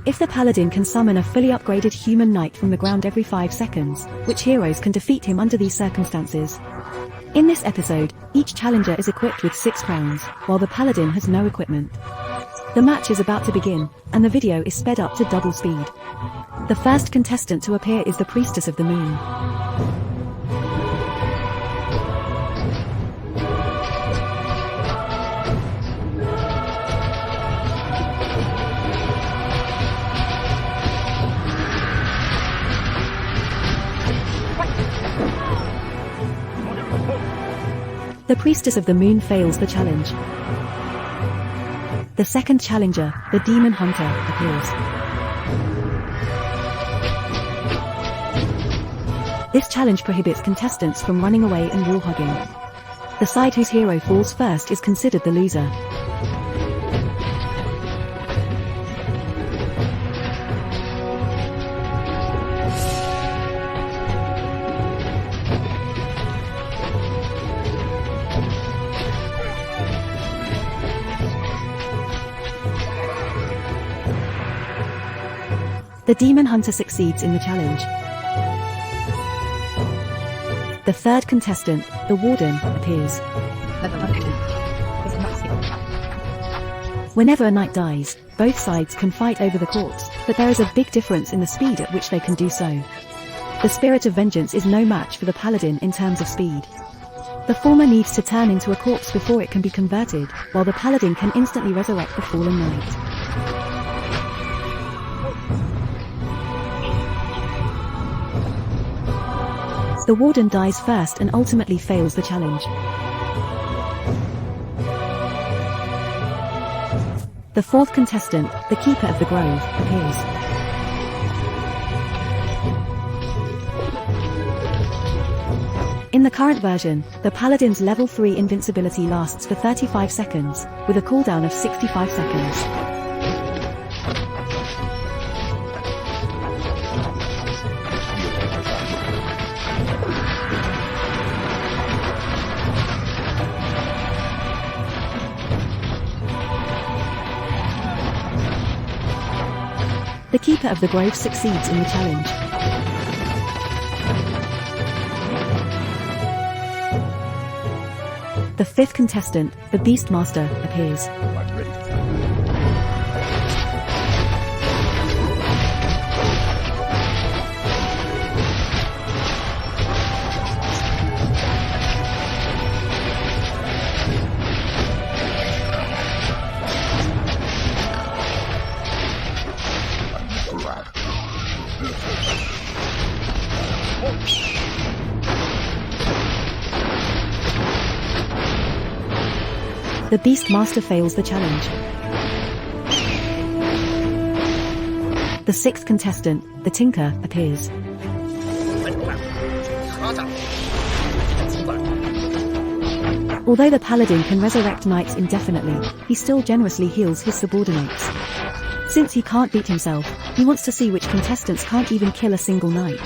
If the Paladin can summon a fully upgraded human knight from the ground every 5 seconds, which heroes can defeat him under these circumstances? In this episode, each challenger is equipped with 6 crowns, while the Paladin has no equipment. The match is about to begin, and the video is sped up to double speed. The first contestant to appear is the Priestess of the Moon. The Priestess of the Moon fails the challenge. The second challenger, the Demon Hunter, appears. This challenge prohibits contestants from running away and wall hogging. The side whose hero falls first is considered the loser. The Demon Hunter succeeds in the challenge. The third contestant, the Warden, appears. Whenever a knight dies, both sides can fight over the corpse, but there is a big difference in the speed at which they can do so. The Spirit of Vengeance is no match for the Paladin in terms of speed. The former needs to turn into a corpse before it can be converted, while the Paladin can instantly resurrect the fallen knight. The Warden dies first and ultimately fails the challenge. The fourth contestant, the Keeper of the Grove, appears. In the current version, the Paladin's level 3 invincibility lasts for 35 seconds, with a cooldown of 65 seconds. The Keeper of the Grove succeeds in the challenge. The fifth contestant, the Beastmaster, appears. The Beastmaster fails the challenge. The sixth contestant, the Tinker, appears. Although the Paladin can resurrect knights indefinitely, he still generously heals his subordinates. Since he can't beat himself, he wants to see which contestants can't even kill a single knight.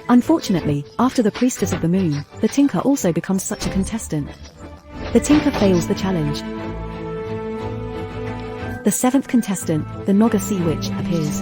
Unfortunately, after the Priestess of the Moon, the Tinker also becomes such a contestant. The Tinker fails the challenge. The seventh contestant, the Naga Sea Witch, appears.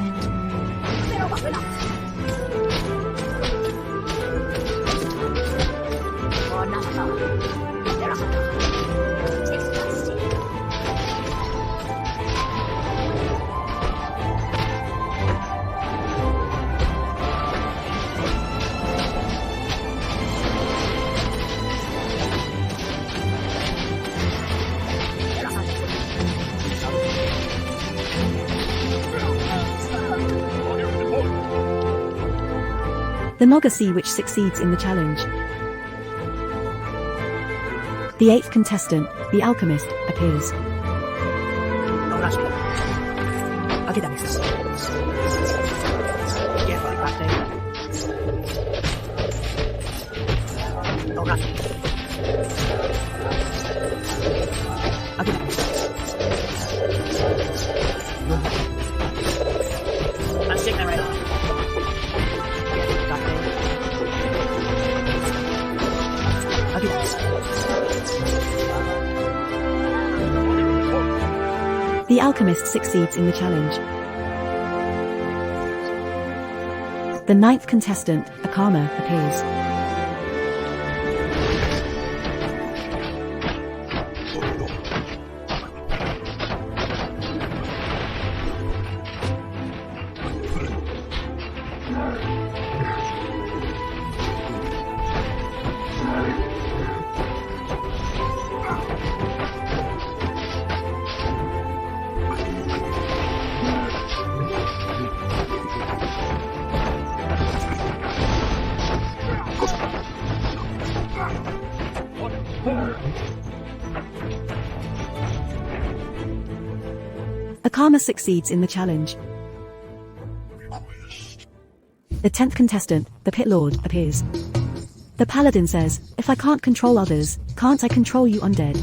The Naga Sea Witch succeeds in the challenge. The eighth contestant, the Alchemist, appears. alchemist succeeds in the challenge. The 9th contestant, Akama, appears. Akama succeeds in the challenge. The 10th contestant, the Pit Lord, appears. The Paladin says, "If I can't control others, can't I control you undead?"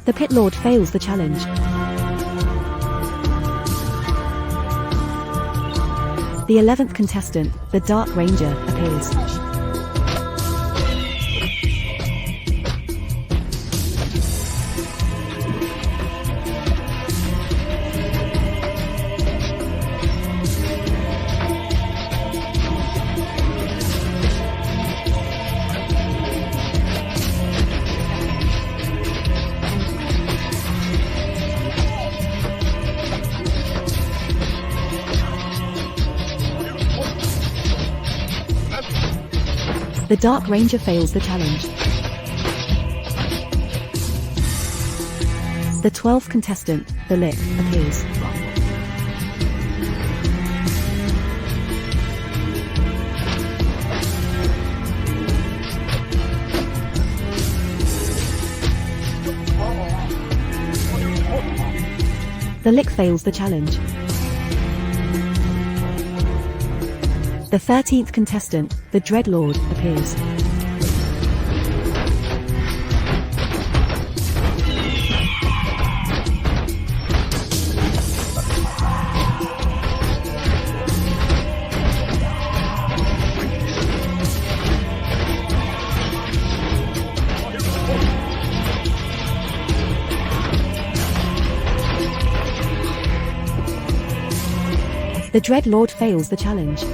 The Pit Lord fails the challenge. The 11th contestant, the Dark Ranger, appears. The Dark Ranger fails the challenge. The 12th contestant, the Lick, appears. The Lick fails the challenge. The 13th contestant, the Dreadlord, appears. The Dreadlord fails the challenge.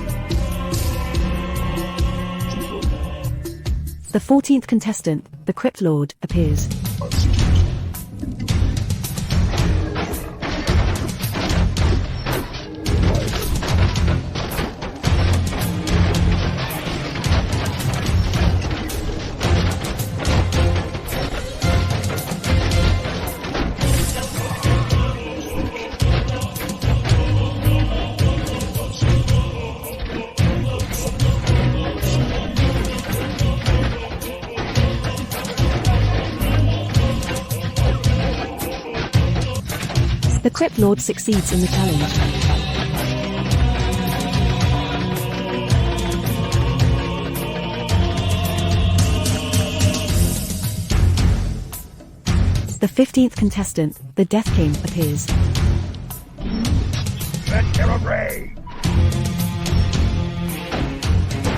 The 14th contestant, the Crypt Lord, appears. The Crypt Lord succeeds in the challenge. The 15th contestant, the Death King, appears. Let Terror reign!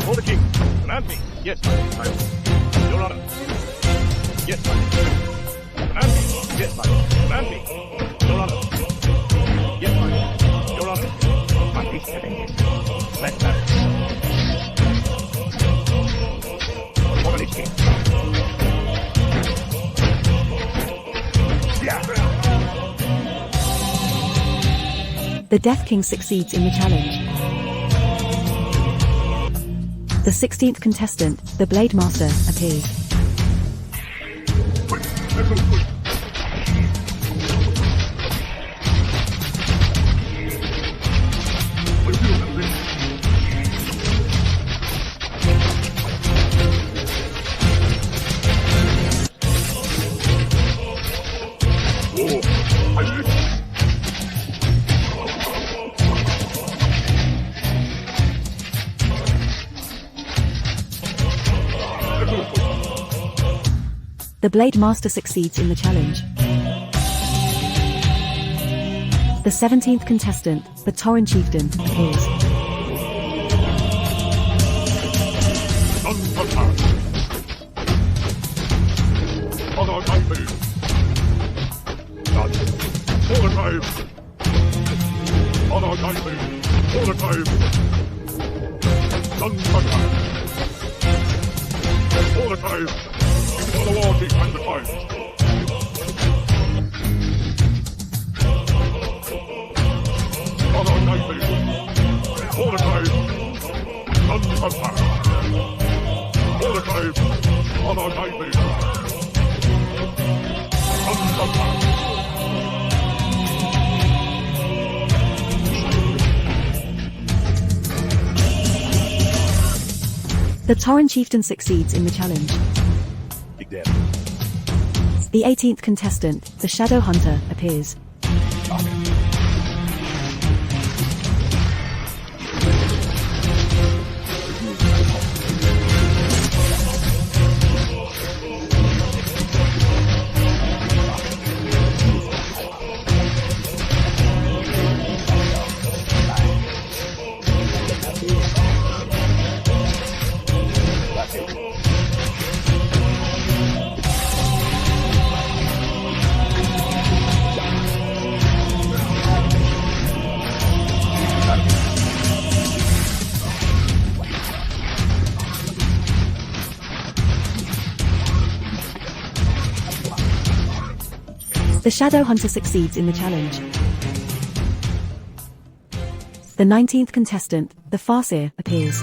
For the king, command me. Yes, my Your Honor. Yes, my command me. Yes, my command me. Your Honor. Yes, my Your Honor. My peace today. Let that. For the king. The Death King succeeds in the challenge. The 16th contestant, the Blade Master, appears. The Blade Master succeeds in the challenge. The 17th contestant, the Tauren Chieftain, appears. The Tauren Chieftain succeeds in the challenge. The 18th contestant, the Shadow Hunter, appears. The Shadow Hunter succeeds in the challenge. The 19th contestant, the Farseer, appears.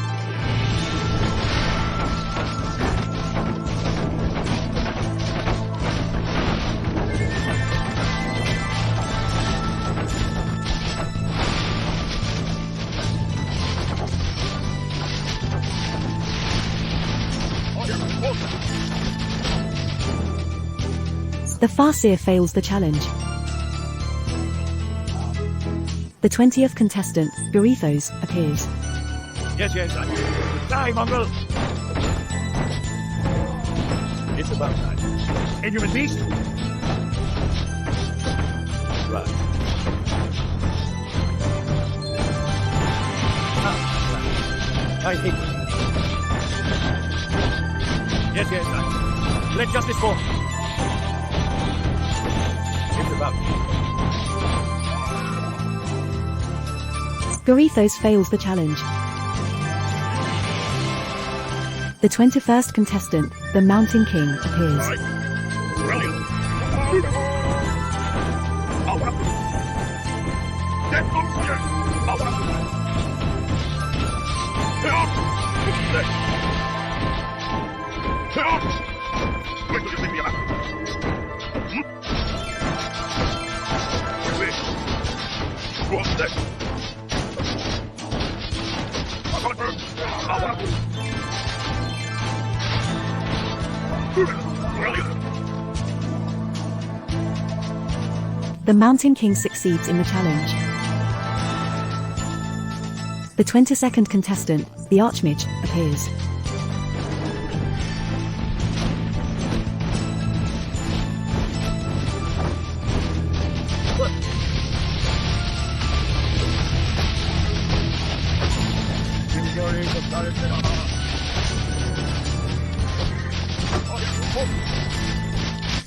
The Farseer fails the challenge. The 20th contestant, Garithos, appears. Yes, die, mongrel! It's about time. Inhuman beast? Right. I hate you. Yes, let justice fall. Garithos fails the challenge. The 21st contestant, the Mountain King, appears. Brilliant. The Mountain King succeeds in the challenge. The 22nd contestant, the Archmage, appears.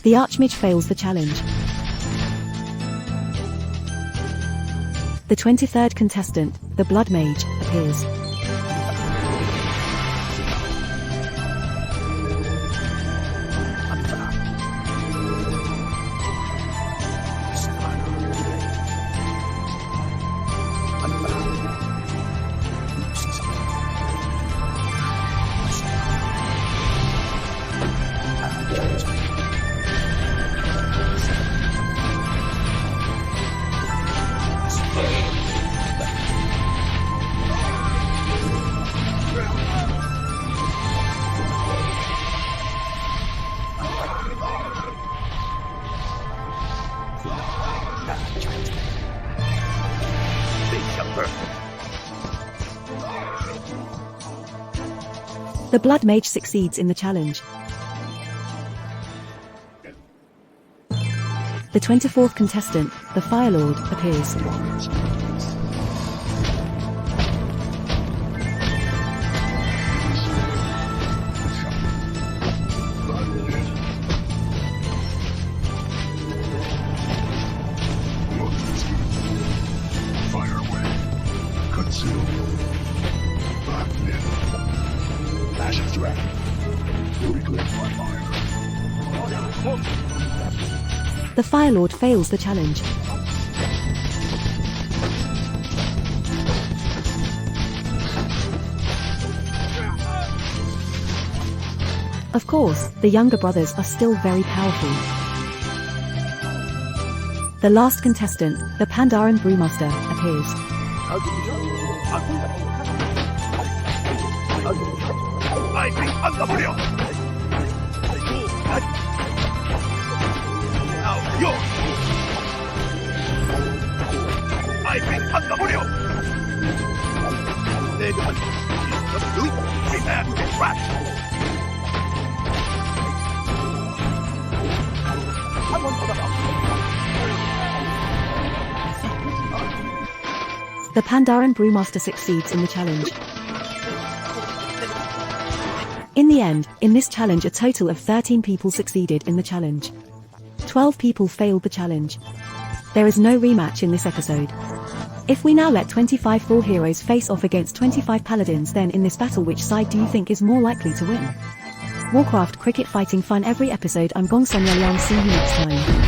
The Archmage fails the challenge. The 23rd contestant, the Blood Mage, appears. The Blood Mage succeeds in the challenge. The 24th contestant, the Fire Lord, appears. Fire away. Conceal. Ashes dragon. Reclaim my fire. The Fire Lord fails the challenge. Of course, the younger brothers are still very powerful. The last contestant, the Pandaren Brewmaster, appears. The Pandaren Brewmaster succeeds in the challenge. In the end, in this challenge a total of 13 people succeeded in the challenge. 12 people failed the challenge. There is no rematch in this episode. If we now let 25 full heroes face off against 25 paladins, then in this battle which side do you think is more likely to win? Warcraft cricket fighting fun every episode. I'm Gong Sonya Leon. See you next time.